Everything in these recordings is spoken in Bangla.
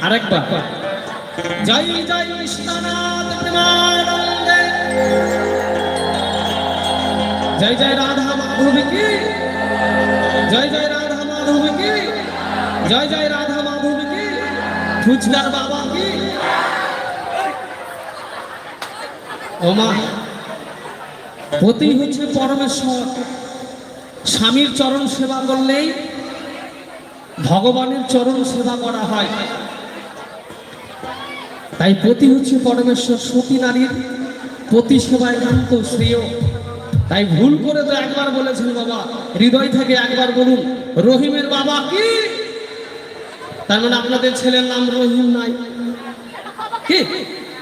আরেকবার জয় জয় কৃষ্ণনাথ প্রেমানন্দে, জয় জয় রাধা মাধব কি, জয় জয় রাধা মাধব কি, জয় জয় রাধা মাধব কি, ফুচকার বাবা কি। ওমা, পতি হচ্ছে পরমেশ্বর। স্বামীর চরণ সেবা করলেই ভগবানের চরণ সেবা করা হয়। তাই পতি হচ্ছে পরমেশ্বর। সতী নারীর পতি সেবা একান্ত শ্রেয়। তাই ভুল করে তো একবার বলেছেন বাবা, হৃদয় থেকে একবার বলুন রহিমের বাবা কি। তার মানে আপনাদের ছেলের নাম রহিম নাই কি?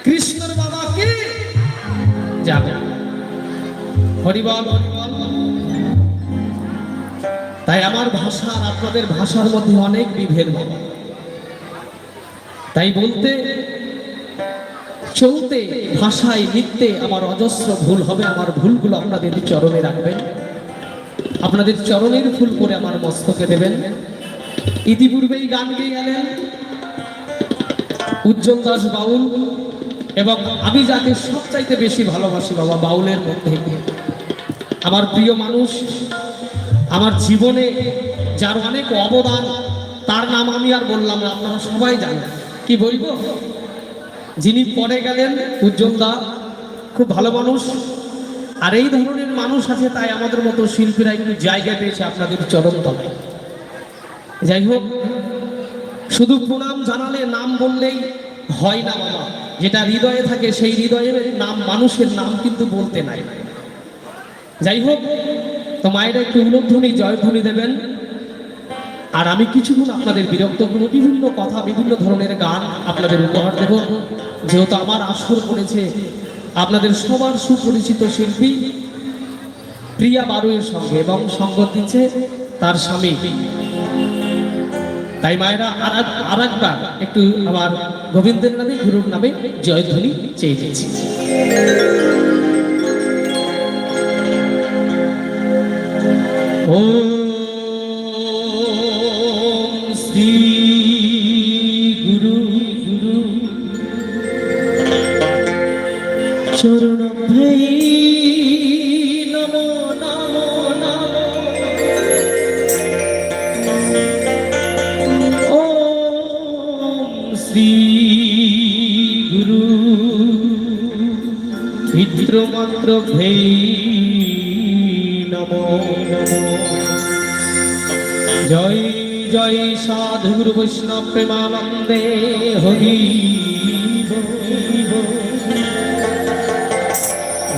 কৃষ্ণের বাবা কি? যাবে হরিবল। তাই আমার ভাষা আর আপনাদের ভাষার মধ্যে অনেক বিভেদ বাবা। তাই বলতে চলতে ভাষায় লিখতে আমার অজস্র ভুল হবে। আমার ভুলগুলো আপনাদের চরণে রাখবেন, আপনাদের চরণের ফুল করে আমার মস্তকে দেবেন। ইতিপূর্বেই গান গেয়ে গেলেন উজ্জ্বল দাস বাউল, এবং আমি যাকে সবচাইতে বেশি ভালোবাসি বাবা বাউলের মধ্যে আমার প্রিয় মানুষ, আমার জীবনে যার অনেক অবদান, তার নাম আমি আর বললাম না, আপনারা সবাই জানেন। কি বলবো, যিনি পরে গেলেন উজ্জ্বল দা, খুব ভালো মানুষ। আর এই ধরনের মানুষ আছে, তাই আমাদের মতো শিল্পীরা একটু জায়গা পেয়েছে আপনাদের চরণ তলায়। যাই হোক, শুধু প্রণাম জানালে নাম বললেই হয় না বাবা। যেটা হৃদয়ে থাকে সেই হৃদয়ের নাম, মানুষের নাম কিন্তু বলতে নাই। যাই হোক, তো মায়েরা একটু উলধ্বনি জয়ধ্বনি দেবেন। আর আমি কিছুক্ষণ আপনাদের বিরক্ত করবো, বিভিন্ন কথা, বিভিন্ন ধরনের গান আপনাদের উপহার দেব। যেহেতু আমার আসর পড়েছে আপনাদের সবার সুপরিচিত শিল্পী প্রিয়া বারুয়ের সঙ্গে, এবং সঙ্গ দিচ্ছে তার স্বামী। তাই মায়েরা আর একবার একটু আমার গোবিন্দের নামে, গুরুর নামে জয়ধ্বনি চেয়ে দিয়েছি। ও শ্রী গুরু গুরু চরণ ভৈ নমো নমো নমো। ও শ্রী গুরু মিত্র মন্ত্র ভৈ নমো নমো। জয় জয় সাধু গুরু বৈষ্ণব প্রেমানন্দে হরি।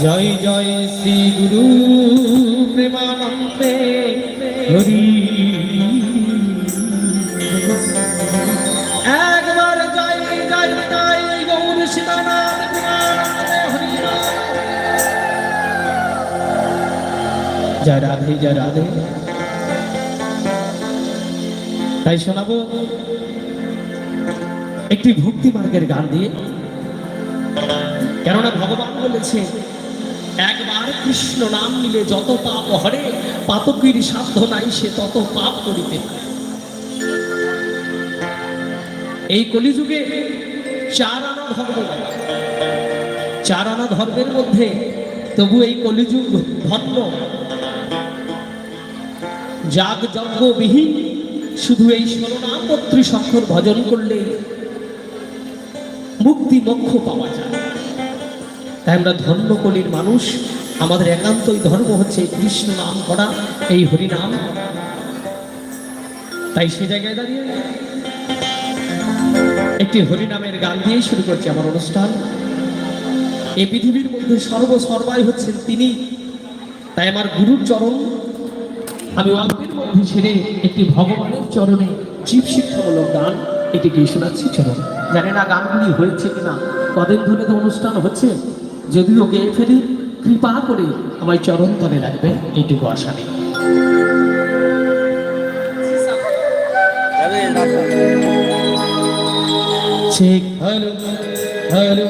জয় জয় শ্রী গুরু প্রেমানন্দে হরি। একবার জয় জয় জয় গৌর সীতানাথ প্রেমানন্দে হরি। জয় রাধে জয় রাধে। তাই শোনাবো একটি ভক্তি মার্গের গান দিয়ে। কেননা ভগবান বলেছে একবার কৃষ্ণ নাম নিলে যত পাপ হরে, পাতকীর সাধ্য নাই সে তত পাপ করিতে। এই কলিযুগে চার আনা ধর্ম, চার আনা ধর্মের মধ্যে তবু এই কলিযুগ ধর্ম যাগ যজ্ঞ বিহীন, শুধু এই ষোলনাম ৩২ অক্ষর ভজন করলে মুক্তি মোক্ষ পাওয়া যায়। তাই আমরা ধর্ম কলির মানুষ, আমাদের একান্তই ধর্ম হচ্ছে কৃষ্ণ নাম করা, এই হরিনাম। তাই সে জায়গায় দাঁড়িয়ে একটি হরিনামের গান দিয়ে শুরু করছি আমার অনুষ্ঠান। এই পৃথিবীর মধ্যে সর্বসর্বাই হচ্ছেন তিনি। তাই আমার গুরুর চরণ আমি অল্পের মধ্যে ছেড়ে একটি ভগবানের চরণে জীব শিক্ষামূলক গান এটি গিয়ে শোনাচ্ছি। চরণ জানি না গানগুলি হয়েছে কিনা, কদিন ধরে তো অনুষ্ঠান হচ্ছে, যদিও গেয়ে ফেলি, কৃপা করে আমার চরণ তলে রাখবে, এইটুকু আশা নেই। Hello hello